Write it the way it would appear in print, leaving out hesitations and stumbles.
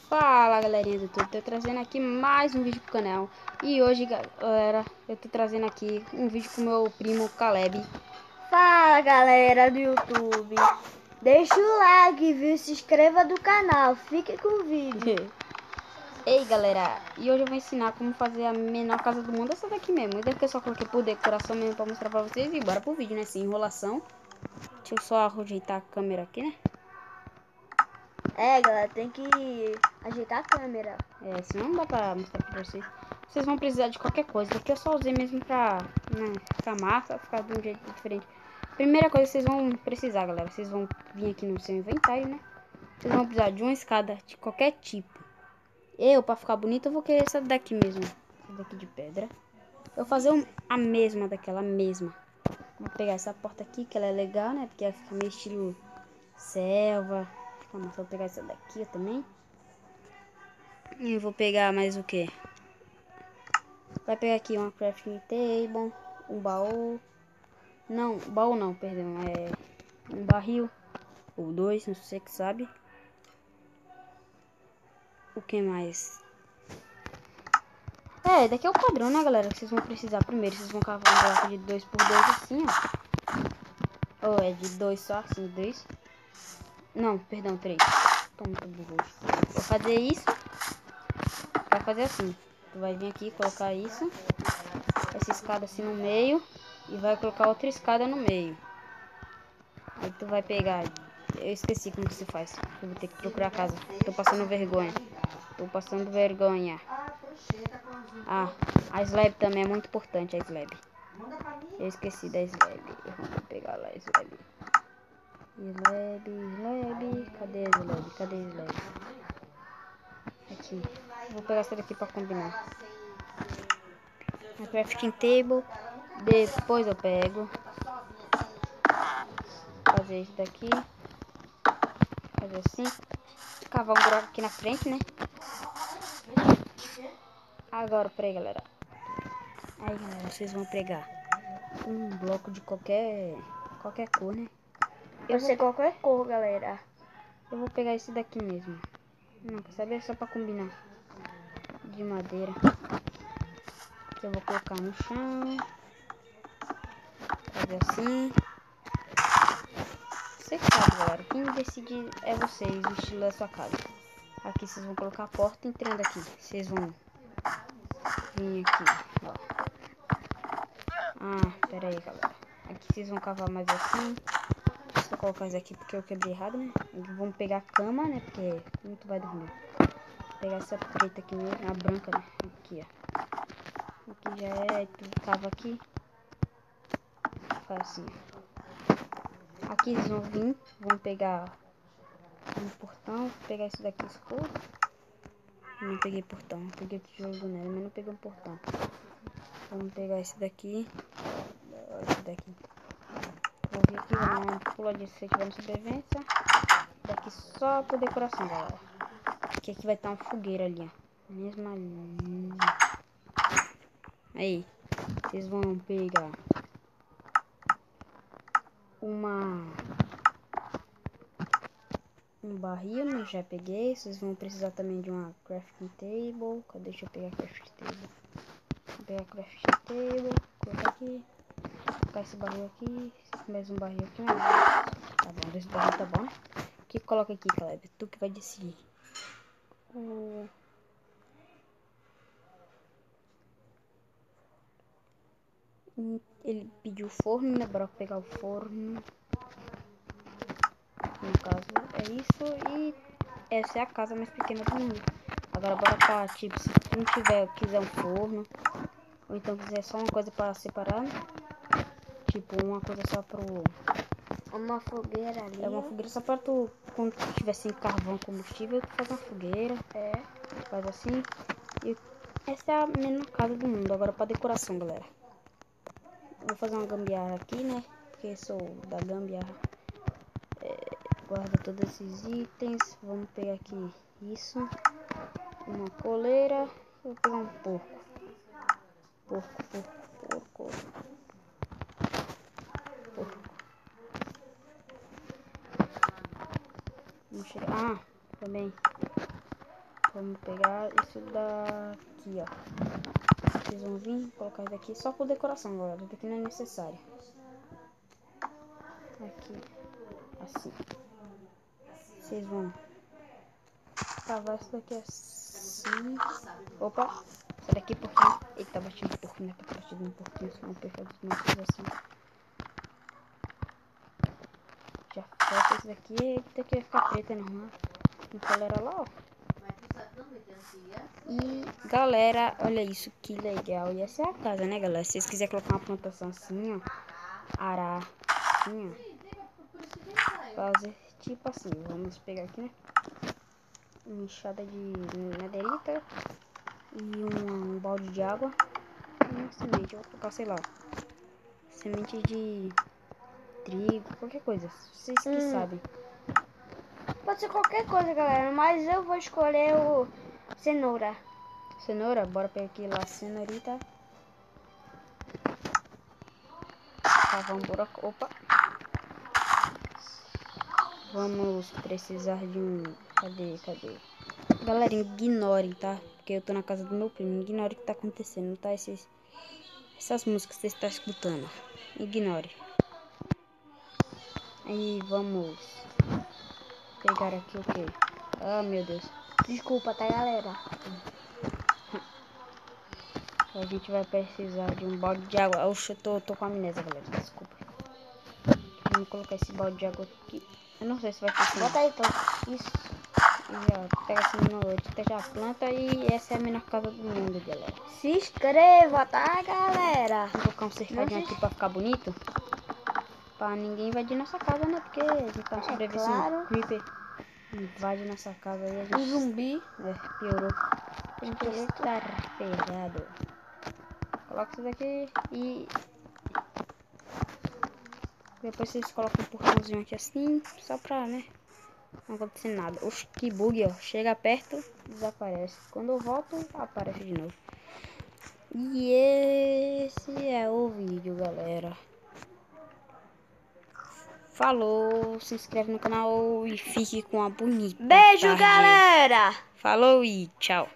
Fala galerinha do YouTube, tô trazendo aqui mais um vídeo pro canal. E hoje galera, eu tô trazendo aqui um vídeo com meu primo Caleb. Fala galera do YouTube, deixa o like, viu? Se inscreva do canal, fique com o vídeo. Ei galera, e hoje eu vou ensinar como fazer a menor casa do mundo, essa daqui mesmo. E daqui eu só coloquei por decoração mesmo pra mostrar pra vocês. E bora pro vídeo, né, sem enrolação. Deixa eu só ajeitar a câmera aqui, né. É galera, tem que ajeitar a câmera. Senão não dá pra mostrar pra vocês. Vocês vão precisar de qualquer coisa. Daqui eu só usei mesmo pra, né, ficar massa, ficar de um jeito diferente. Primeira coisa que vocês vão precisar, galera. Vocês vão vir aqui no seu inventário, né. Vocês vão precisar de uma escada de qualquer tipo. Pra ficar bonito, eu vou querer essa daqui mesmo. Essa daqui de pedra. Eu vou fazer a mesma daquela mesma. Vou pegar essa porta aqui, que ela é legal, né. Porque ela fica meio estilo selva. Vou pegar essa daqui também. E eu vou pegar mais o que? Vai pegar aqui uma crafting table, um baú. Não, baú não, perdão. É um barril. Ou dois, não sei que sabe. O que mais? Daqui é o padrão, né, galera? Que vocês vão precisar primeiro. Vocês vão cavar um bloco de 2 por 2 assim, ó. Ou é de 2 só, assim, 2. Não, perdão, 3. Tô muito burro. Vou fazer isso. Vai fazer assim. Tu vai vir aqui colocar isso. Essa escada assim no meio. E vai colocar outra escada no meio. Aí tu vai pegar. Eu esqueci como que se faz. Eu vou ter que procurar a casa. Tô passando vergonha. Tô passando vergonha. A slab também é muito importante, a slab. Eu esqueci da slab. Eu vou pegar lá a slab. Slab. Cadê a slab? Cadê a slab? Aqui. Vou pegar essa daqui pra combinar. A crafting table. Depois eu pego. Fazer isso daqui. Fazer assim. Cavar um buraco aqui na frente, né? Agora, peraí, galera. Aí, galera, vocês vão pegar um bloco de qualquer cor, né? Pode ser qualquer cor, galera. Eu vou pegar esse daqui mesmo. Não, quer saber? Só pra combinar. De madeira. Que eu vou colocar no chão. Fazer assim. Você que sabe, galera. Quem decide é vocês, o estilo da sua casa. Aqui vocês vão colocar a porta entrando aqui. Vocês vão vir aqui, ó. Pera aí, galera. Aqui vocês vão cavar mais assim. Deixa eu colocar isso aqui porque eu quebrei errado, né? Vamos pegar a cama, né? Porque muito vai dormir. Vou pegar essa preta aqui mesmo, a branca, né? Aqui, ó. Aqui já é, tu cava aqui. Faz assim, ó. Aqui eles vão vir, vão pegar um portão. Vou pegar isso daqui escuro. Não peguei portão, peguei o tijolo do neve, mas não peguei um portão. Vamos pegar esse daqui. Esse daqui. Vou vir aqui, vou dar uma puladinha se você tiver no sobrevivência. Daqui só por decoração, galera. Porque aqui vai estar uma fogueira ali, ó. Mesmo ali. Aí, vocês vão pegar um barril, né? Já peguei. Vocês vão precisar também de uma crafting table. Cadê? Deixa eu pegar a crafting table. Vou pegar a crafting table. Colocar aqui. Colocar esse barril aqui. Mais um barril aqui. Tá bom, desse barril tá bom, né? O que coloca aqui, Caleb? Tu que vai decidir. Ele pediu forno, né? Bora pegar o forno. No caso, é isso. E essa é a casa mais pequena do mundo. Agora bora pra, tipo, se tu não quiser um forno, ou então quiser só uma coisa pra separar, né? Tipo, uma coisa só pro... Uma fogueira ali. É uma fogueira só pra tu, quando tu tiver sem carvão, combustível, tu faz uma fogueira. Faz assim. E essa é a menor casa do mundo. Agora pra decoração, galera. Vou fazer uma gambiarra aqui, né? Porque sou da gambiarra. Guarda todos esses itens. Vamos pegar aqui isso. Uma coleira. Vou pegar um porco. Porco. Vamos chegar. Ah, também. Vamos pegar isso daqui, ó. Vocês vão vir, colocar isso aqui só por decoração, galera. Isso daqui não é necessário. Aqui, assim. Vocês vão cavar isso daqui assim. Opa, sai daqui, porquinho. Eita, tá batendo porquinho, tá batendo um porquinho. Não perca as mãos assim. Já fecha esse daqui. Eita, que vai ficar preta, normal. Não tolera lá, ó. E galera, olha isso, que legal. E essa é a casa, né, galera? Se vocês quiserem colocar uma plantação assim, ó, arar assim, ó, fazer tipo assim. Vamos pegar aqui, né, uma enxada de madeirita e um balde de água e uma semente. Eu vou colocar, sei lá, semente de trigo, qualquer coisa, vocês que sabem. Pode ser qualquer coisa, galera, mas eu vou escolher o cenoura. Cenoura, bora pegar aqui lá a cenourita. Cavar um buraco. Opa! Vamos precisar de um... Cadê? Galera, ignorem, tá? Porque eu tô na casa do meu primo. Ignore o que tá acontecendo, tá? Essas músicas que você está escutando. Ignore. Aí, vamos pegar aqui o quê? Ah, meu Deus. Desculpa, tá, galera? A gente vai precisar de um balde de água. Oxe, eu tô com amnésia, galera. Desculpa. Vamos colocar esse balde de água aqui. Eu não sei se vai funcionar. Bota aí, então. Isso. E ó, pega assim no já planta e essa é a menor casa do mundo, galera. Se inscreva, tá, galera? Vou colocar um cercadinho aqui pra ficar bonito. Pra ninguém invadir nossa casa, né? Porque a gente tá sobrevivendo. Claro. Creeper invade nossa casa aí. A gente... Um zumbi. Piorou. Tem que estar ferrado. Coloca isso daqui e... Depois vocês colocam um portãozinho aqui assim. Só pra, né? Não acontecer nada. Oxe, que bug, ó. Chega perto, desaparece. Quando eu volto, aparece de novo. E esse é o vídeo, galera. Falou, se inscreve no canal e fique com a bonita Beijo, tarde. galera! Falou e tchau.